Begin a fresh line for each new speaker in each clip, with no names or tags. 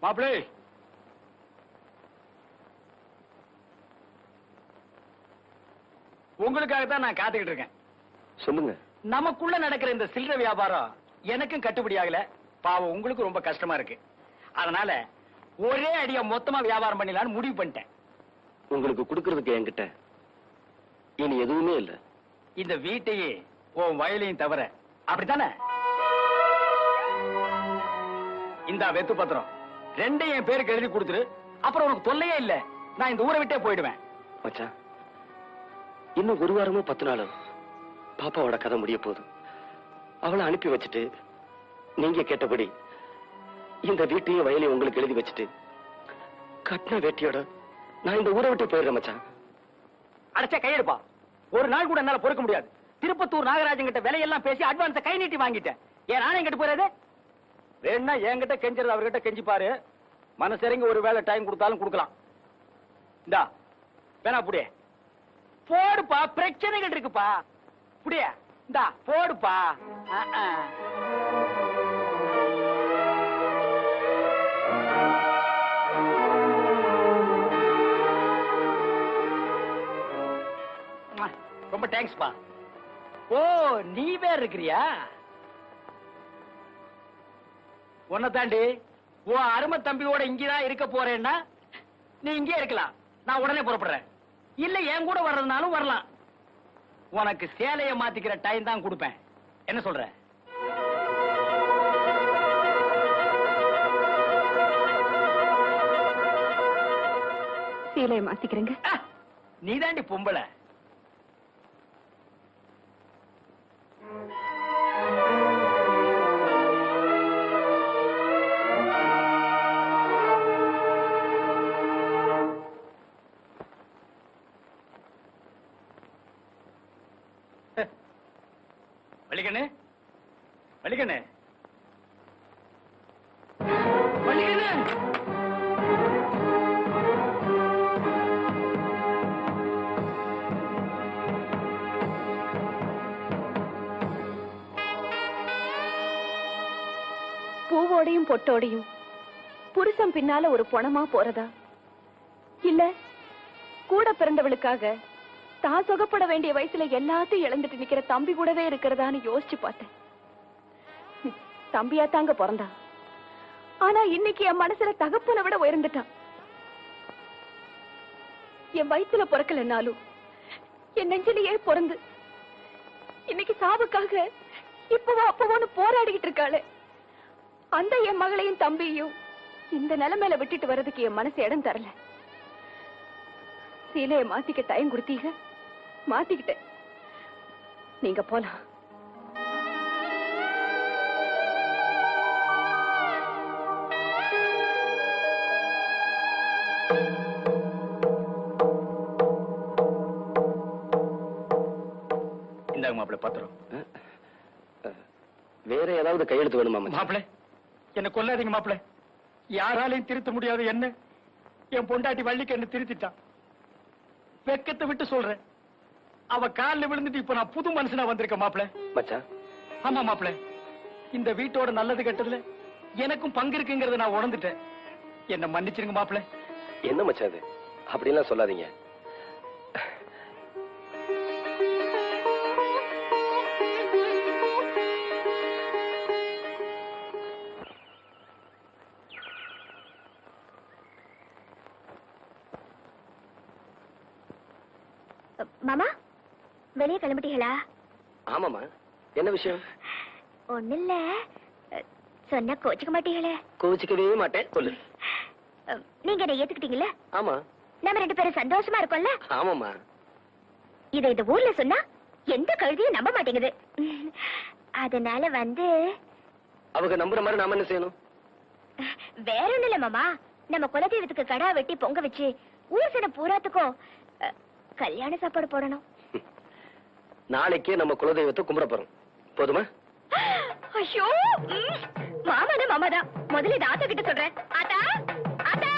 மாப்பிளே, உங்களுக்காகத்தான் நான் காத்துக்கிட்டு இருக்கேன்.
சொல்லுங்க.
நமக்குள்ள நடக்கிற இந்த சில்லறை வியாபாரம் எனக்கும் கட்டுப்படி ஆகல. பாவம், உங்களுக்கு ரொம்ப கஷ்டமா இருக்கு. அதனால ஒரே அடியா மொத்தமா வியாபாரம் பண்ணிடலாம்னு முடிவு பண்ணிட்டேன்.
உங்களுக்கு கொடுக்கறதுக்கு என்கிட்ட இனி எதுவுமே இல்ல.
இந்த வீட்டையே உன் வயலையும் தவிர. அப்படித்தானே? இந்த வெத்து பத்திரம் ரெண்டையும் என் பேருக்கு எழுதி கொடுத்துரு. அப்புறம் உனக்கு தொல்லையே இல்ல. நான் இந்த ஊரை விட்டே போயிடுவேன்.
மச்சான், இன்னும் ஒரு வாரமோ 10 நாளோ பாப்பாவோட கதை முடிய போகுது. அவளை அனுப்பி வச்சுட்டு நீங்க கேட்டபடி இந்த வீட்டையும் வயலையும் உங்களுக்கு எழுதி வச்சுட்டு கட்டின வேட்டியோட நான் இந்த ஊரை விட்டு போயிடுறேன் மச்சான்.
அடைச்சா கையெடுப்பா. ஒரு நாள் கூட என்னால பொறுக்க முடியாது. திருப்பத்தூர் நாகராஜன் கிட்ட விலையெல்லாம் பேசி அட்வான்ஸை கை நீட்டி வாங்கிட்டேன். ஏன் நானே எங்கிட்ட போறது? வேணா என்கிட்ட கெஞ்சறது அவர்கிட்ட கெஞ்சி பாரு. மனசரிங்க ஒரு வேலை டைம் கொடுத்தாலும் கொடுக்கலாம். இந்தா வேணா புடியே போடுப்பா. பிரச்சனைகள் இருக்குப்பா. புடிய இந்தா போடுப்பா. ரொம்ப தேங்க்ஸ்பா. ஓ, நீ வேற இருக்கிறியா? உன்னை தாண்டி உன் அருமை தம்பியோட இங்கதான் இருக்க போறேன்னா நீ இங்கே இருக்கலாம். நான் உடனே புறப்படுறேன். இல்ல என் கூட வர்றதுனாலும் வரலாம். உனக்கு சேலையை மாத்திக்கிற டைம் தான் கொடுப்பேன். என்ன சொல்ற?
சேலையை மாத்திக்கிறேங்க.
நீ தாண்டி பொம்பளை. வலிக்கண்ணு, வலிக்கண்ணு, வலிக்கண்ணு.
பூவோடையும் பொட்டோடையும் புருஷன் பின்னால ஒரு பொணமா போறதா, இல்ல கூட பிறந்தவளுக்காக தான் சொகப்பட வேண்டிய வயசுல எல்லாத்தையும் இழந்துட்டு நிக்கிற தம்பி கூடவே இருக்கிறதான்னு யோசிச்சு பார்த்தேன். தம்பியா தாங்க பிறந்தான். ஆனா இன்னைக்கு என் மனசுல தகப்பனை விட உயர்ந்துட்டான். என் வயிற்றுல பிறக்கலனாலும் என் நெஞ்சிலேயே பிறந்து இன்னைக்கு சாவுக்காக இப்பவோ அப்பவோன்னு போராடிக்கிட்டு இருக்காளே, அந்த என் மகளையும் தம்பியையும் இந்த நிலைமையில விட்டுட்டு வர்றதுக்கு என் மனசு இடம் தரல. சீலையை மாத்திக்க டைம் கொடுத்தீங்க, மாத்திக்கிட்டேன். நீங்க போலாம்.
இந்தாங்க மாப்பிள்ளை பத்திரம்.
வேற ஏதாவது கையெழுத்து வேணுமா
மாப்பிள்ளை? என்ன கொல்லாதீங்க மாப்பிள்ளை. யாராலையும் திருத்த முடியாது என்ன என் பொண்டாட்டி வள்ளிக்கு என்ன திருத்திட்டான். வெக்கத்தை விட்டு சொல்றேன். அவ காலில் விழுந்துட்டு இப்ப நான் புது மனுஷனா வந்திருக்கேன் மாப்பிள்ளை.
மச்சான்,
ஆமா மாப்பிள்ளை, இந்த வீட்டோட நல்லது கெட்டதுல எனக்கும் பங்கு இருக்குங்கிறத நான் உணர்ந்துட்டேன். என்ன மன்னிச்சிருங்க மாப்பிள்ளை.
என்ன மச்சான் அது? அப்படிலாம் சொல்லாதீங்க.
மாமா, வெளியே கிளம்பிட்டீங்களா?
ஆமாமா, என்ன விஷயம்?
ஒண்ணு இல்ல, சொன்ன கோச்சிக்க மாட்டீங்களே?
கோச்சிக்கவே மாட்டேன், சொல்லு.
நீங்க என்ன ஏத்துக்கிட்டீங்களா?
ஆமா.
நம்ம 2 பேரும் சந்தோஷமா இருக்கோம்ல?
ஆமாமா.
இத இந்த ஊர்ல சொன்னா எந்த கழுதியும் நம்ப மாட்டேங்குது. அதனால
அவங்க நம்புற மாதிரி நாம என்ன செய்யணும்?
வேற ஒண்ணு இல்ல மாமா, நம்ம குலதெய்வத்துக்கு கடா வெட்டி பொங்க வச்சு ஊர் சன பூராத்துக்கும் கல்யாண சாப்பாடு போடணும்.
நாளைக்கே நம்ம குலதெய்வத்தை கும்பிட போறோம். போதுமா?
ஐயோ, மாமாதான் மாமாதான். முதல்ல இதை ஆத்தா கிட்ட சொல்றேன். ஆத்தா, ஆத்தா.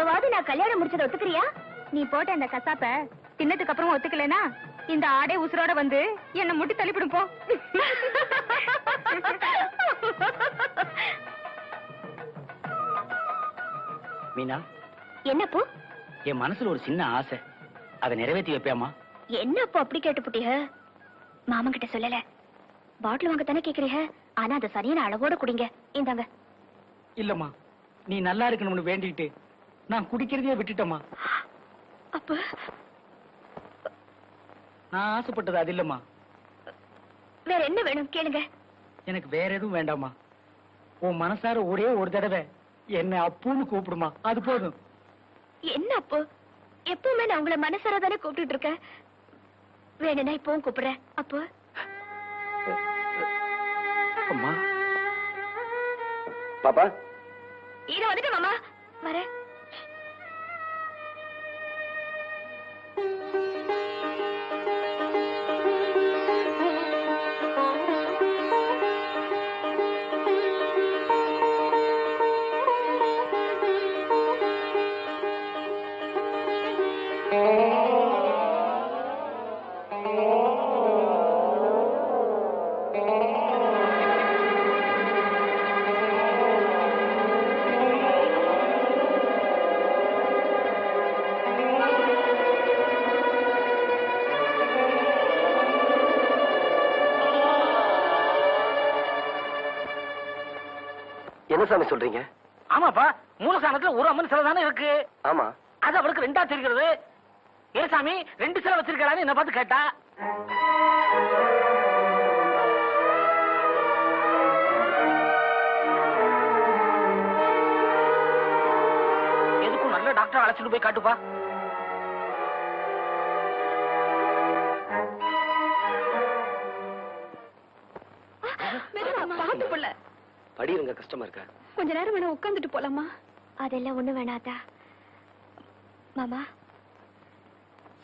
இப்பவாவது நான் கல்யாணம் முடிச்சதை ஒத்துக்கிறியா? நீ போட்ட அந்த கசாப்ப தின்னதுக்கு அப்புறம் ஒத்துக்கலனா இந்த ஆடை உசுரோட வந்து என்ன முட்டி தள்ளிவிடும் போ.
மீனா,
என்னப்போ?
என் மனசுல ஒரு சின்ன ஆசை, அதை நிறைவேற்றி வைப்பியாமா?
என்னப்போ அப்படி கேட்டுப்புட்டீங்க? மாமன் கிட்ட சொல்லல. பாட்டில் வாங்க தானே கேக்குறீங்க, ஆனா அதை சரியான அளவோட குடிங்க. இந்தாங்க.
இல்லம்மா, நீ நல்லா இருக்கணும்னு வேண்டிட்டு நான் குடிக்கிறதையே விட்டுட்டேம்மா.
அப்ப
நான் ஆசைப்பட்டது அது இல்லம்மா.
வேற என்ன வேணும் கேளுங்க.
எனக்கு வேற எதுவும் வேண்டாமா. உன் மனசார ஒரே ஒரு தடவை என்ன அப்புன்னு கூப்பிடுமா, அது போதும்.
என்ன அப்போ? எப்பவுமே நான் உங்களை மனசார தானே கூப்பிட்டு இருக்கேன். வேணும்னா இப்பவும் கூப்பிடுறேன். அப்போ
அம்மா.
பாப்பா,
இத வந்துட்டு மாமா வரேன்.
என்ன சாமி சொல்றீங்க?
ஆமாப்பா, மூலஸ்தானத்துல ஒரு அம்மன் சிலை தானே இருக்கு.
ஆமா.
அது அவளுக்கு ரெண்டா தெரிகிறது. ஏ சாமி, 2 சிலை வச்சிருக்கான்னு என்ன பார்த்து கேட்டா. எதுக்கும் நல்ல டாக்டர் அழைச்சிட்டு போய் காட்டுப்பா.
படியிருங்க, கஷ்டமா இருக்கா?
கொஞ்ச நேரம் வேணா உட்கார்ந்துட்டு போலாமா? அதெல்லாம் ஒண்ணு வேணாதா மாமா.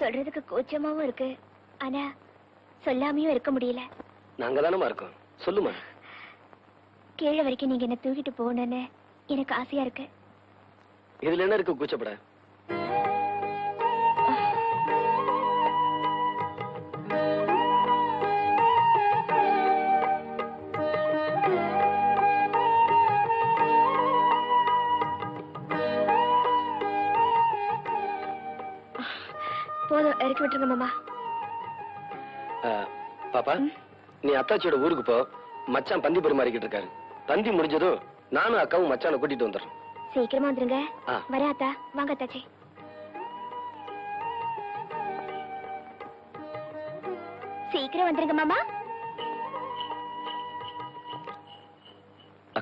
சொல்றதுக்கு கூச்சமாவும் இருக்கு, ஆனா சொல்லாமையும் இருக்க முடியல.
நாங்க தானமா இருக்கோம், சொல்லுமா.
கீழே வரைக்கும் நீங்க என்ன தூக்கிட்டு போகணும்னு எனக்கு ஆசையா இருக்கு.
இதுல என்ன இருக்கு கூச்சப்பட?
போதும், இறக்கி விட்டுருங்க மாமா.
பாப்பா, நீ அத்தாச்சியோட ஊருக்கு போ. மச்சான் பந்தி பரிமாறிக்கிட்டு இருக்காரு. பந்தி முடிஞ்சதும் நானும் அக்காவும் மச்சானை கூட்டிட்டு வந்துடுறோம்.
சீக்கிரமா வந்துருங்க.
ஆ.
வரேன் அத்தா. வாங்க அத்தாச்சி. சீக்கிரம் வந்துருங்க மாமா.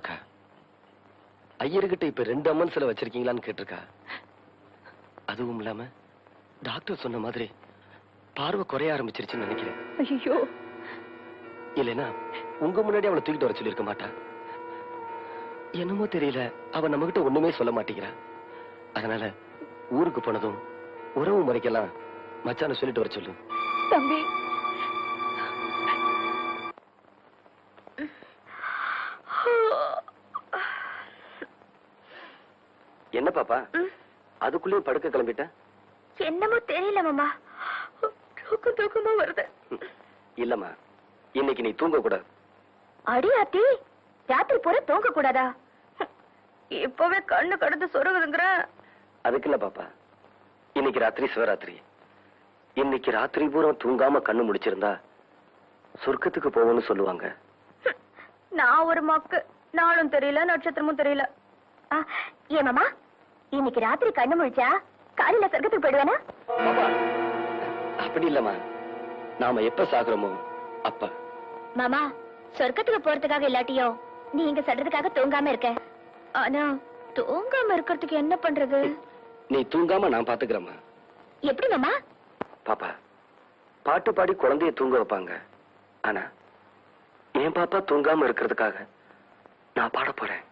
அக்கா, ஐயர்கிட்ட இப்ப 2 அம்மன் சிலை வச்சிருக்கீங்களான்னு கேட்டிருக்கா. அதுவும் இல்லாம டாக்டர் சொன்ன மாதிரி பார்வை குறைய ஆரம்பிச்சிருச்சுன்னு நினைக்கிறேன்.
ஐயோ,
இல்லைன்னா உங்க முன்னாடி அவளை தூக்கிட்டு வர சொல்லியிருக்க மாட்டா. என்னமோ தெரியல, அவ நம்ம கிட்ட ஒண்ணுமே சொல்ல மாட்டேங்கிறா. அதனால ஊருக்கு போனதும் உறவு முறைக்கெல்லாம் மச்சான சொல்லிட்டு வர சொல்லு.
தம்பி,
என்ன பாப்பா, அதுக்குள்ளேயும் படுக்க கிளம்பிட்ட?
என்னமோ தெரியல மாமா, தூக்கமா வருது.
இல்லம்மா, இன்னைக்கு நீ தூங்க கூடாது.
அடியாத்தி, ராத்திரி பூரா தூங்க கூடாதா? இப்பவே கண்ணு கடந்து சொருகுதுங்கிற.
அதுக்கு இல்ல பாப்பா, இன்னைக்கு ராத்திரி சிவராத்திரி. இன்னைக்கு ராத்திரி பூரா தூங்காம கண்ணு முடிச்சிருந்தா சொர்க்கத்துக்கு போவோம்னு சொல்லுவாங்க.
நான் ஒரு மக்கு, நாளும் தெரியல நட்சத்திரமும் தெரியல. ஏன் மாமா, இன்னைக்கு ராத்திரி கண்ணு முழிச்சா காலையில சொர்க்கத்துக்கு போயிடுவேனா?
பாப்பா, அப்படி இல்லம்மா, நாம எப்ப சாகுறோமோ அப்ப.
மாமா, சொர்க்கத்துக்கு போறதுக்காக இல்லாட்டியும் நீங்க சொல்றதுக்காக தூங்காம இருக்க. ஆனா தூங்காம இருக்கிறதுக்கு என்ன பண்றது?
நீ தூங்காம நான் பாத்துக்கிறேம்மா.
எப்படி மாமா?
பாப்பா, பாட்டு பாடி குழந்தைய தூங்க வைப்பாங்க. ஆனா என் பாப்பா தூங்காம இருக்கிறதுக்காக நான் பாட போறேன்.